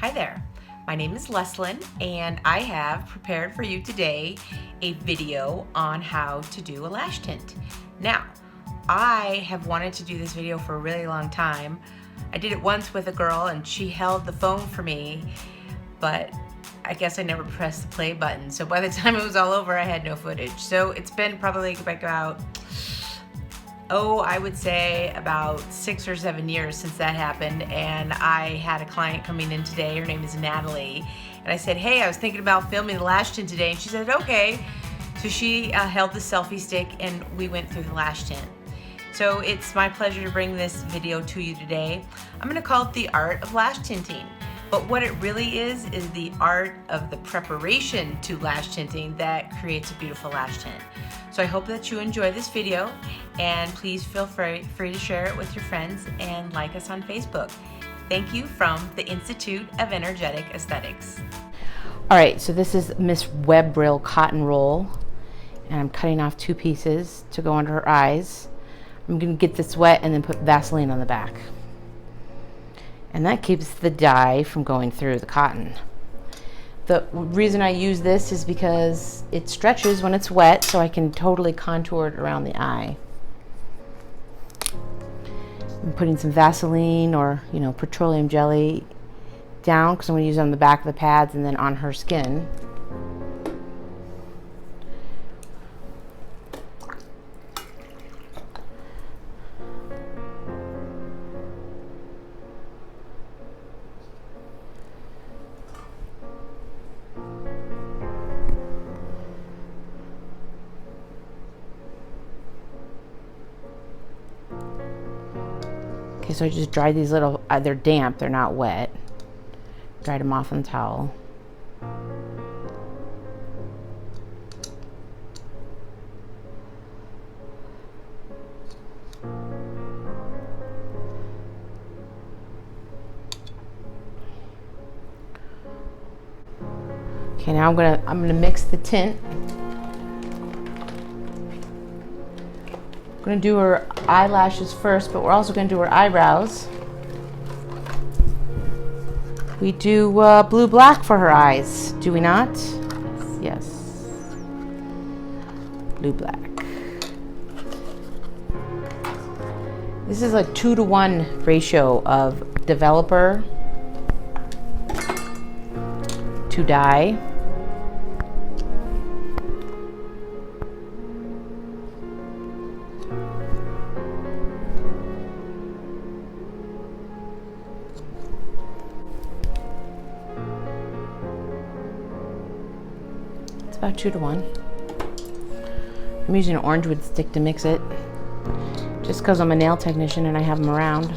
Hi there, my name is Leslyn and I have prepared for you today a video on how to do a lash tint. Now, I have wanted to do this video for a really long time. I did it once with a girl and she held the phone for me, but I guess I never pressed the play button. So by the time it was all over, I had no footage. So it's been probably about, I would say about 6 or 7 years since that happened, and I had a client coming in today. Her name is Natalie, and I said, hey, I was thinking about filming the lash tint today, and she said, okay. So she held the selfie stick and we went through the lash tint. So it's my pleasure to bring this video to you today. I'm going to call it the art of lash tinting. But what it really is the art of the preparation to lash tinting that creates a beautiful lash tint. So I hope that you enjoy this video, and please feel free to share it with your friends and like us on Facebook. Thank you from the Institute of Energetic Aesthetics. All right, so this is Miss Web Brill cotton roll, and I'm cutting off 2 pieces to go under her eyes. I'm gonna get this wet and then put Vaseline on the back. And that keeps the dye from going through the cotton. The reason I use this is because it stretches when it's wet, so I can totally contour it around the eye. I'm putting some Vaseline or petroleum jelly down because I'm going to use it on the back of the pads and then on her skin. Okay, so I just dried these little, they're damp, they're not wet. Dried them off on the towel. Okay, now I'm gonna mix the tint. We're going to do her eyelashes first, but we're also going to do her eyebrows. We do blue-black for her eyes, do we not? Yes. Blue-black. This is a 2-to-1 ratio of developer to dye. About 2-to-1. I'm using an orange wood stick to mix it, just because I'm a nail technician and I have them around.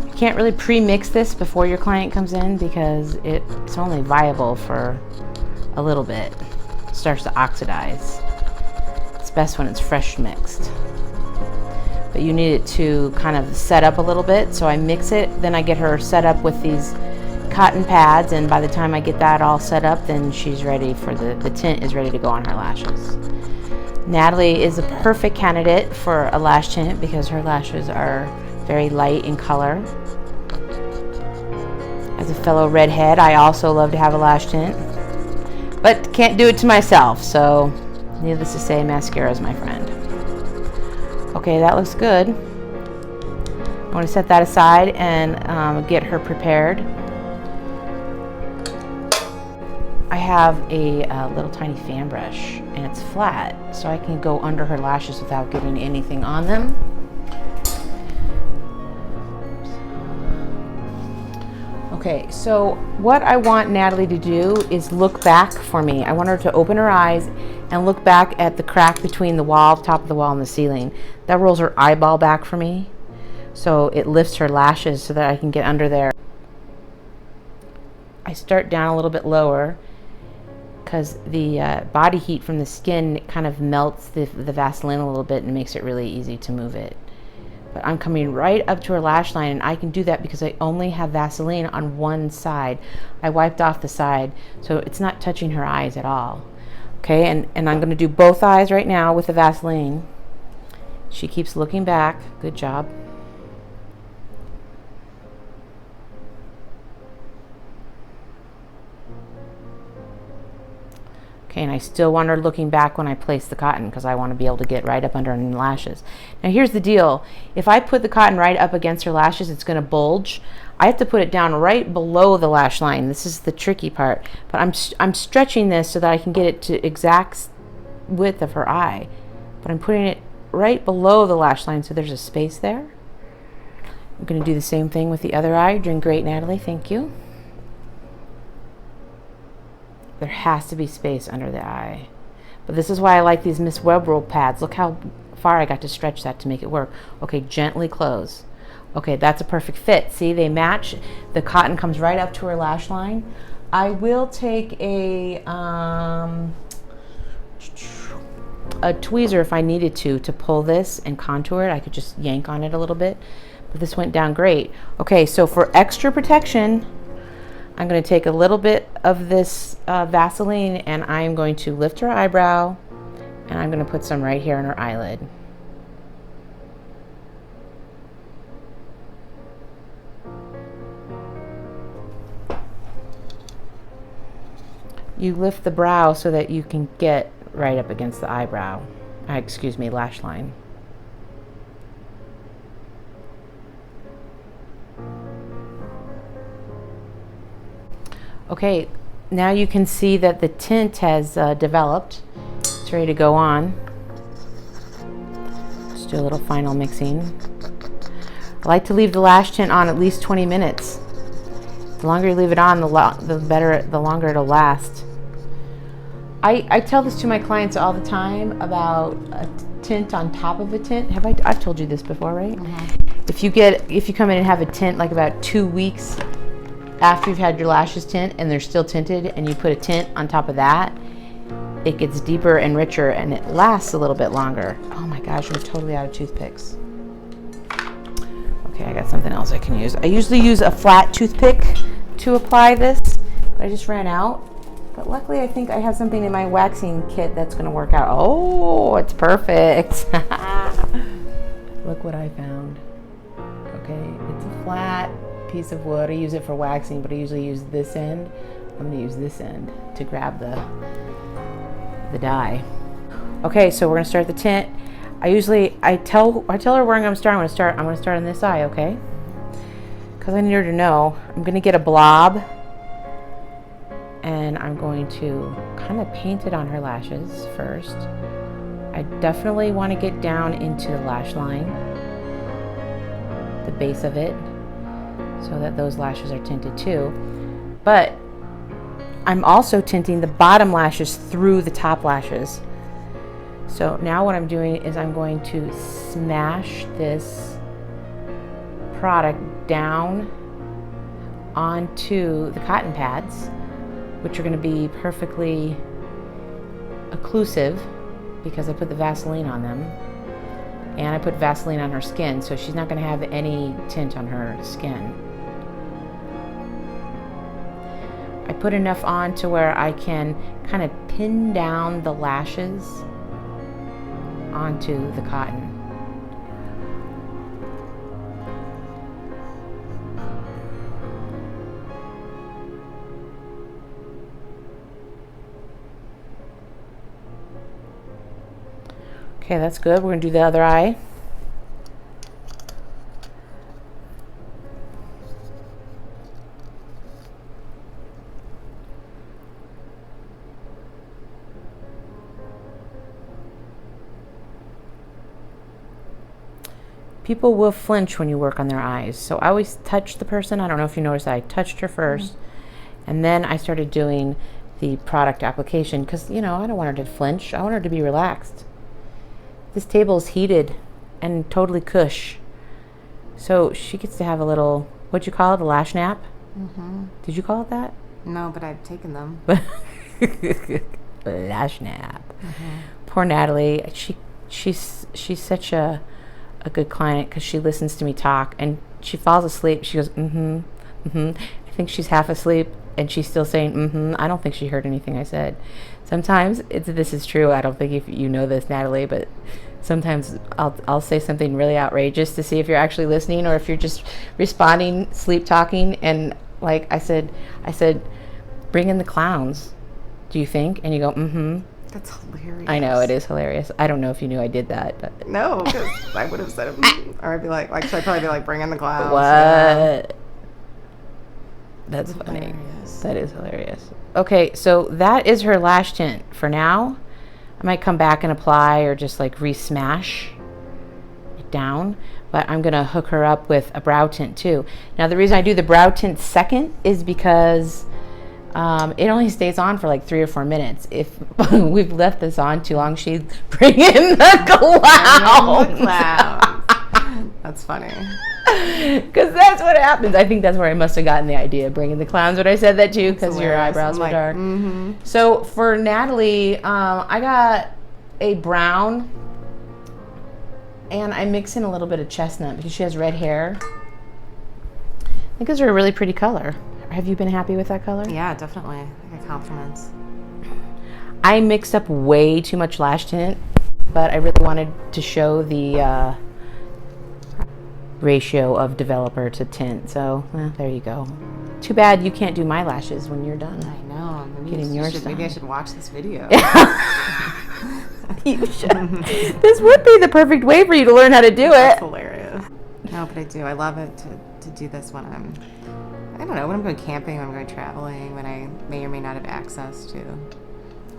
You can't really pre-mix this before your client comes in because it's only viable for a little bit. It starts to oxidize. It's best when it's fresh mixed. But you need it to kind of set up a little bit, so I mix it, then I get her set up with these cotton pads, and by the time I get that all set up, then she's ready for the tint is ready to go on her lashes. Natalie is a perfect candidate for a lash tint because her lashes are very light in color. As a fellow redhead, I also love to have a lash tint, but can't do it to myself, so needless to say, mascara is my friend. Okay, that looks good. I want to set that aside and get her prepared. I have a little tiny fan brush and it's flat, so I can go under her lashes without getting anything on them. Okay, so what I want Natalie to do is look back for me. I want her to open her eyes and look back at the crack between the wall, top of the wall, and the ceiling. That rolls her eyeball back for me, so it lifts her lashes so that I can get under there. I start down a little bit lower because the body heat from the skin kind of melts the Vaseline a little bit and makes it really easy to move it. But I'm coming right up to her lash line, and I can do that because I only have Vaseline on one side. I wiped off the side, so it's not touching her eyes at all. Okay, and I'm going to do both eyes right now with the Vaseline. She keeps looking back. Good job. Okay, and I still want her looking back when I place the cotton because I want to be able to get right up under her lashes. Now here's the deal. If I put the cotton right up against her lashes, it's going to bulge. I have to put it down right below the lash line. This is the tricky part. But I'm stretching this so that I can get it to exact width of her eye. But I'm putting it right below the lash line so there's a space there. I'm going to do the same thing with the other eye. You're doing great, Natalie. Thank you. There has to be space under the eye. But this is why I like these Miss Web roll pads. Look how far I got to stretch that to make it work. Okay, gently close. Okay, that's a perfect fit. See, they match. The cotton comes right up to her lash line. I will take a tweezer if I needed to pull this and contour it. I could just yank on it a little bit. But this went down great. Okay, so for extra protection, I'm going to take a little bit of this Vaseline and I'm going to lift her eyebrow and I'm going to put some right here on her eyelid. You lift the brow so that you can get right up against the eyebrow, excuse me, lash line. Okay, now you can see that the tint has developed. It's ready to go on. Just do a little final mixing. I like to leave the lash tint on at least 20 minutes. The longer you leave it on, the better, the longer it'll last. I tell this to my clients all the time about a tint on top of a tint. I've told you this before, right? Mm-hmm. If you come in and have a tint like about 2 weeks after you've had your lashes tint and they're still tinted and you put a tint on top of that, it gets deeper and richer and it lasts a little bit longer. Oh my gosh, I'm totally out of toothpicks. Okay, I got something else I can use. I usually use a flat toothpick to apply this, but I just ran out. But luckily I think I have something in my waxing kit that's gonna work out. Oh, it's perfect. Look what I found. Okay, it's a flat piece of wood. I use it for waxing, but I usually use this end. I'm going to use this end to grab the dye. Okay, so we're going to start the tint. I tell her where I'm going to start. I'm going to start on this eye, okay? Because I need her to know. I'm going to get a blob and I'm going to kind of paint it on her lashes first. I definitely want to get down into the lash line, the base of it, so that those lashes are tinted too. But I'm also tinting the bottom lashes through the top lashes. So now what I'm doing is I'm going to smash this product down onto the cotton pads, which are going to be perfectly occlusive because I put the Vaseline on them. And I put Vaseline on her skin, so she's not going to have any tint on her skin. I put enough on to where I can kind of pin down the lashes onto the cotton. Okay, that's good. We're going to do the other eye. People will flinch when you work on their eyes. So I always touch the person. I don't know if you noticed that I touched her first. And then I started doing the product application because, you know, I don't want her to flinch. I want her to be relaxed. This table is heated and totally cush. So she gets to have a little, what'd you call it, a lash nap? Mm-hmm. Did you call it that? No, but I've taken them. Lash nap. Mm-hmm. Poor Natalie. She's such a good client because she listens to me talk and she falls asleep. She goes, mm-hmm, mm-hmm. I think she's half asleep and she's still saying, mm-hmm. I don't think she heard anything I said. Sometimes this is true. I don't think if you know this, Natalie, but Sometimes I'll say something really outrageous to see if you're actually listening or if you're just responding, sleep talking. And like I said, bring in the clowns. Do you think? And you go, mm-hmm. That's hilarious. I know, it is hilarious. I don't know if you knew I did that. But. No, because I would have said it. Or I'd be like, should I probably be like, bring in the clowns? What? Yeah. That's funny. Hilarious. That is hilarious. Okay, so that is her lash tint for now. I might come back and apply or just like re-smash it down. But I'm going to hook her up with a brow tint too. Now, the reason I do the brow tint second is because it only stays on for like 3 or 4 minutes. If we've left this on too long, she'd bring in the clown. That's funny. Because that's what happens. I think that's where I must have gotten the idea of bringing the clowns when I said that too, because your eyebrows were dark. Mm-hmm. So for Natalie, I got a brown, and I mix in a little bit of chestnut because she has red hair. I think those are a really pretty color. Have you been happy with that color? Yeah, definitely. I got compliments. I mixed up way too much lash tint, but I really wanted to show the ratio of developer to tint. So there you go. Too bad you can't do my lashes when you're done. I know. Maybe I should watch this video. You should. This would be the perfect way for you to learn how to do That's it. hilarious. No, but I do. I love it to do this when I don't know, when I'm going camping, when I'm going traveling, when I may or may not have access to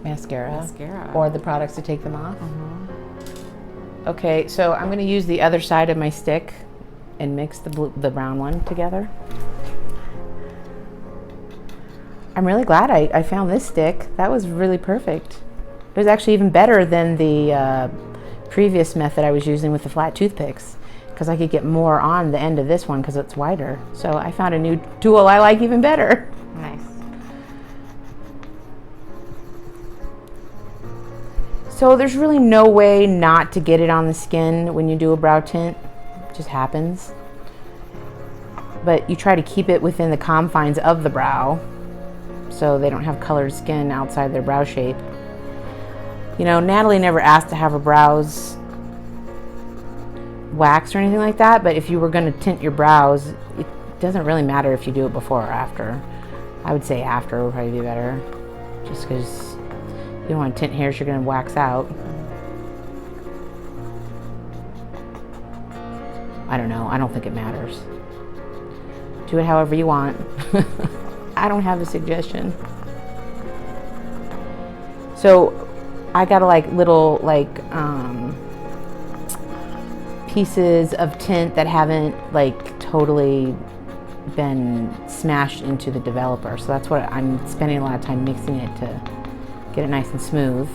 Mascara. Or Or the products to take them off. Mm-hmm. Okay, so I'm going to use the other side of my stick and mix the brown one together. I'm really glad I found this stick. That was really perfect. It was actually even better than the previous method I was using with the flat toothpicks, because I could get more on the end of this one because it's wider. So I found a new tool I like even better. Nice. So there's really no way not to get it on the skin when you do a brow tint. It just happens. But you try to keep it within the confines of the brow so they don't have colored skin outside their brow shape. You know, Natalie never asked to have her brows waxed or anything like that, but if you were going to tint your brows, it doesn't really matter if you do it before or after. I would say after would probably be better, just because you don't want to tint hairs you're going to wax out. I don't know. I don't think it matters. Do it however you want. I don't have a suggestion. So I got little pieces of tint that haven't totally been smashed into the developer. So that's what I'm spending a lot of time mixing it to get it nice and smooth.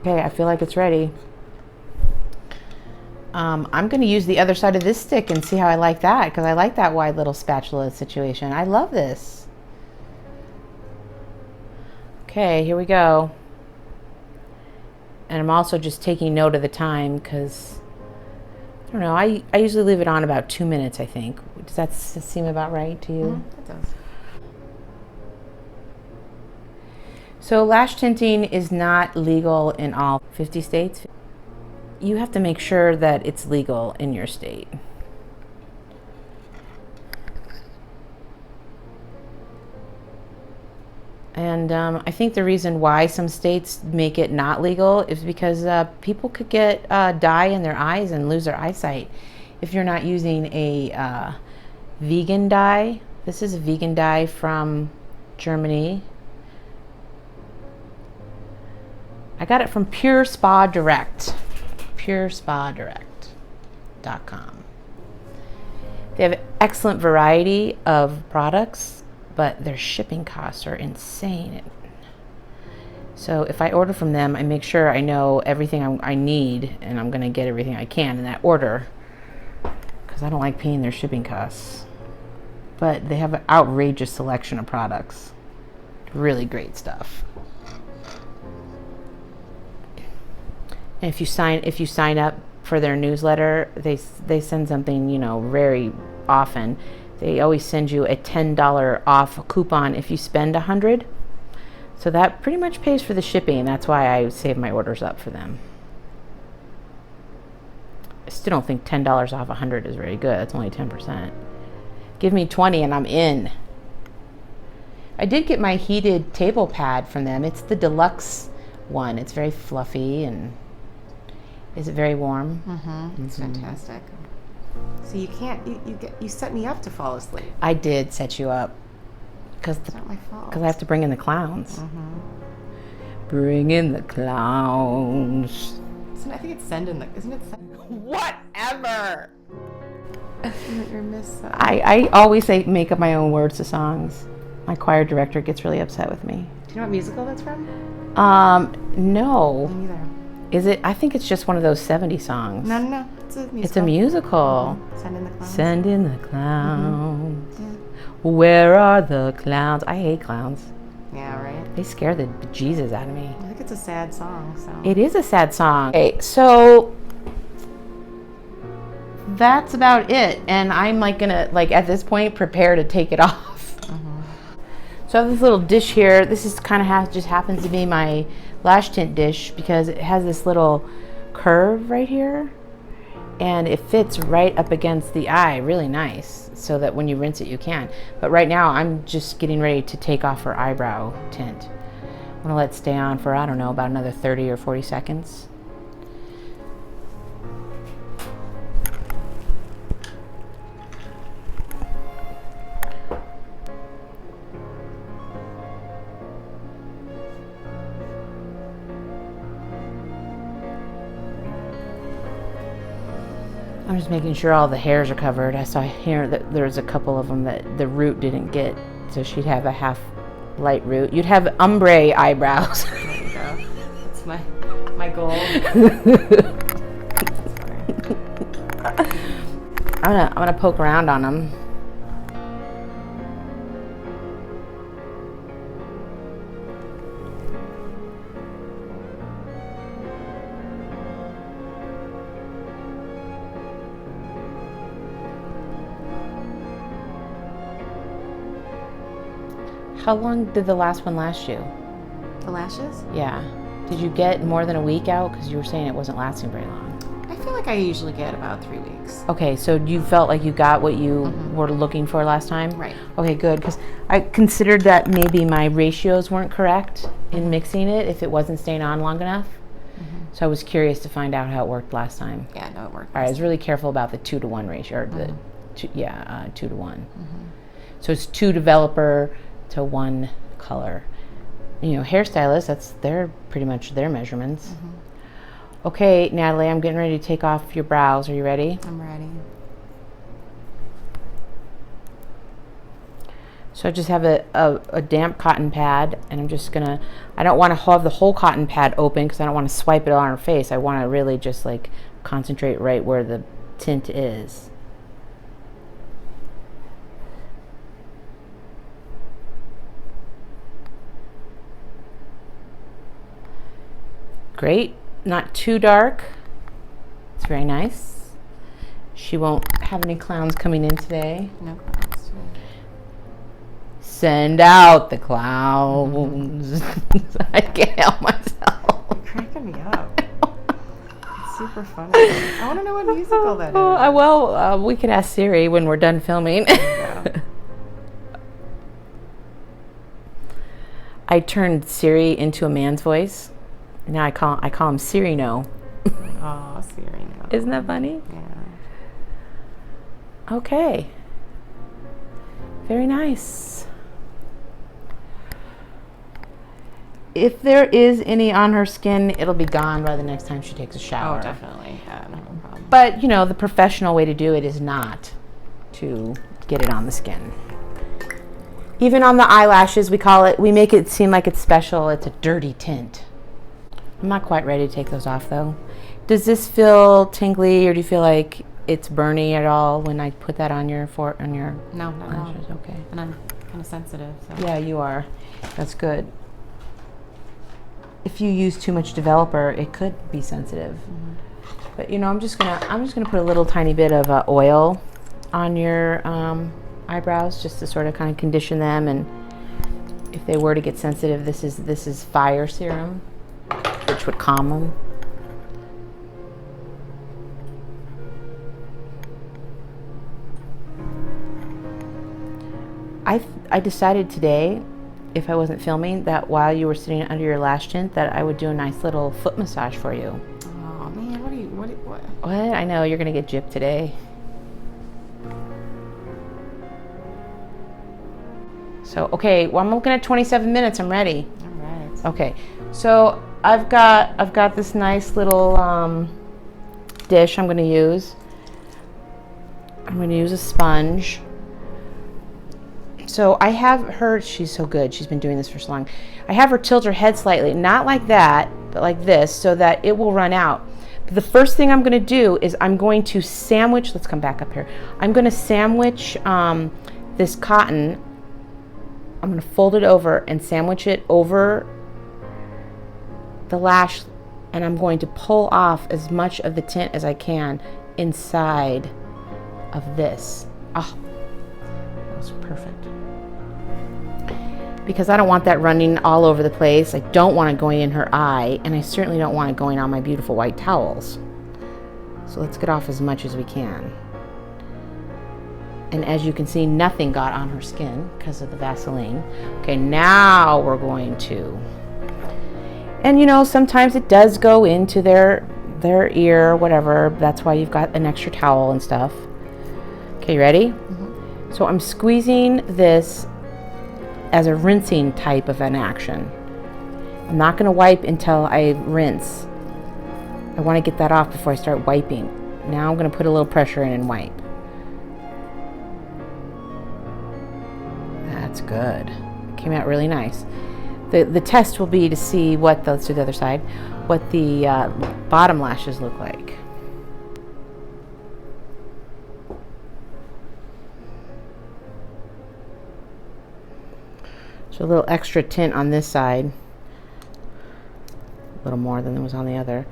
Okay, I feel like it's ready. I'm going to use the other side of this stick and see how I like that, because I like that wide little spatula situation. I love this. Okay, here we go. And I'm also just taking note of the time because, I don't know, I usually leave it on about 2 minutes, I think. Does that seem about right to you? Mm-hmm, it does. So lash tinting is not legal in all 50 states. You have to make sure that it's legal in your state. And I think the reason why some states make it not legal is because people could get dye in their eyes and lose their eyesight if you're not using a vegan dye. This is a vegan dye from Germany. I got it from Pure Spa Direct. purespadirect.com. They have an excellent variety of products, but their shipping costs are insane. So if I order from them, I make sure I know everything I need, and I'm going to get everything I can in that order, because I don't like paying their shipping costs. But they have an outrageous selection of products. Really great stuff. And if you sign up for their newsletter, they send something, you know, very often. They always send you a $10 off coupon if you spend $100. So that pretty much pays for the shipping. That's why I save my orders up for them. I still don't think $10 off 100 is very good. That's only 10%. Give me 20 and I'm in. I did get my heated table pad from them. It's the deluxe one. It's very fluffy and is it very warm? It's fantastic. So you can't, you set me up to fall asleep. I did set you up because It's not my fault. I have to bring in the clowns. Bring in the clowns. I think it's send in the, isn't it send? Whatever. You're miss. I always say make up my own words to songs. My choir director gets really upset with me. Do you know what musical that's from? No. Me neither. Is it? I think it's just one of those 70 songs. No. It's a musical. It's a musical. Send in the clowns. Send in the clowns. Where are the clowns? I hate clowns. Yeah, right. They scare the bejesus out of me. I think it's a sad song. So. It is a sad song. Okay, so that's about it. And I'm like gonna, like at this point, prepare to take it off. So I have this little dish here. This is kind of just happens to be my lash tint dish because it has this little curve right here. And it fits right up against the eye, really nice, so that when you rinse it, you can. But right now, I'm just getting ready to take off her eyebrow tint. I'm gonna let it stay on for, I don't know, about another 30 or 40 seconds. I'm just making sure all the hairs are covered. I saw here that there's a couple of them that the root didn't get, so she'd have a half light root. You'd have ombre eyebrows. There you go. That's my goal. I'm gonna poke around on them. How long did the last one last you? The lashes? Yeah. Did you get more than a week out? Because you were saying it wasn't lasting very long. I feel like I usually get about 3 weeks. Okay, so you felt like you got what you were looking for last time? Right. Okay, good. Because I considered that maybe my ratios weren't correct in mixing it if it wasn't staying on long enough. So I was curious to find out how it worked last time. Yeah, no, it worked. All right, I was really careful about the 2-to-1 ratio, or the 2-to-1. So it's 2 developer to 1 color. You know, hairstylists, they're pretty much their measurements. Okay, Natalie, I'm getting ready to take off your brows. Are you ready? I'm ready. So I just have a damp cotton pad, and I'm just gonna, I don't want to have the whole cotton pad open because I don't want to swipe it on her face. I want to really just like concentrate right where the tint is. Great, not too dark. It's very nice. She won't have any clowns coming in today. No clowns today. Send out the clowns. I can't help myself. You're cracking me up. It's super funny. I want to know what musical that is. Well, we can ask Siri when we're done filming. Yeah. I turned Siri into a man's voice. Now I call him Siri No. Oh, Siri, no. Isn't that funny? Yeah. Okay. Very nice. If there is any on her skin, it'll be gone by the next time she takes a shower. Oh, definitely. Yeah, no problem. But, you know, the professional way to do it is not to get it on the skin. Even on the eyelashes, we make it seem like it's special. It's a dirty tint. I'm not quite ready to take those off, though. Does this feel tingly, or do you feel like it's burny at all when I put that on your No, not at all. lashes? Okay. And I'm kind of sensitive. So. Yeah, you are. That's good. If you use too much developer, it could be sensitive. But you know, I'm just gonna put a little tiny bit of oil on your eyebrows just to sort of kind of condition them, and if they were to get sensitive, this is fire serum, which would calm them. I decided today, if I wasn't filming, that while you were sitting under your lash tint, that I would do a nice little foot massage for you. Oh man, what? What? I know you're gonna get gypped today. So okay, well I'm looking at 27 minutes. I'm ready. All right. Okay, so I've got this nice little dish I'm gonna use. I'm gonna use a sponge. So I have her, she's so good, she's been doing this for so long. I have her tilt her head slightly, not like that, but like this, so that it will run out. But the first thing I'm gonna do is I'm going to sandwich, let's come back up here. I'm gonna sandwich this cotton, I'm gonna fold it over and sandwich it over the lash, and I'm going to pull off as much of the tint as I can inside of this. Oh, that was perfect. Because I don't want that running all over the place. I don't want it going in her eye, and I certainly don't want it going on my beautiful white towels. So let's get off as much as we can. And as you can see, nothing got on her skin because of the Vaseline. Okay, now we're going to, and you know, sometimes it does go into their ear, whatever. That's why you've got an extra towel and stuff. Okay, you ready? Mm-hmm. So I'm squeezing this as a rinsing type of an action. I'm not going to wipe until I rinse. I want to get that off before I start wiping. Now I'm going to put a little pressure in and wipe. That's good. Came out really nice. The test will be to see what the, let's do the other side, what the bottom lashes look like. So a little extra tint on this side, a little more than there was on the other.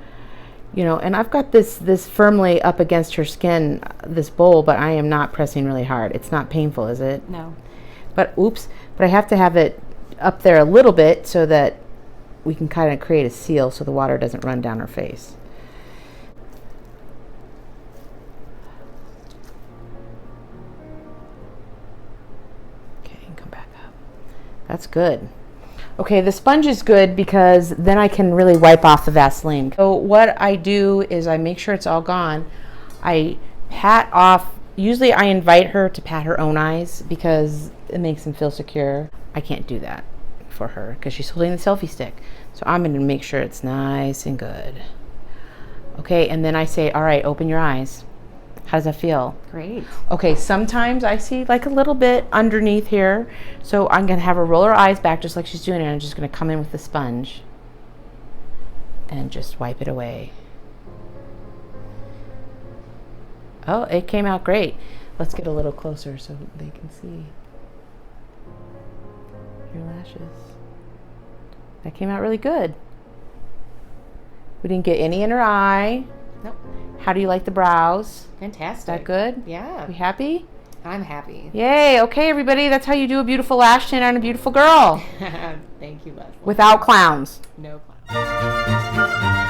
You know, and I've got this firmly up against her skin, this bowl, but I am not pressing really hard. It's not painful, is it? No. But oops, but I have to have it up there a little bit so that we can kind of create a seal so the water doesn't run down her face. That's good. Okay, the sponge is good because then I can really wipe off the Vaseline. So what I do is I make sure it's all gone. I pat off, usually I invite her to pat her own eyes because it makes them feel secure. I can't do that for her because she's holding the selfie stick. So I'm going to make sure it's nice and good. Okay, and then I say, all right, open your eyes. How does that feel? Great. Okay, sometimes I see like a little bit underneath here. So I'm going to have her roll her eyes back just like she's doing it. And I'm just going to come in with the sponge and just wipe it away. Oh, it came out great. Let's get a little closer so they can see your lashes. That came out really good. We didn't get any in her eye. Nope. How do you like the brows? Fantastic. Is that good? Yeah. We happy? I'm happy. Yay. Okay, everybody. That's how you do a beautiful lash tint on a beautiful girl. Thank you, Leslie. Without clowns. No clowns.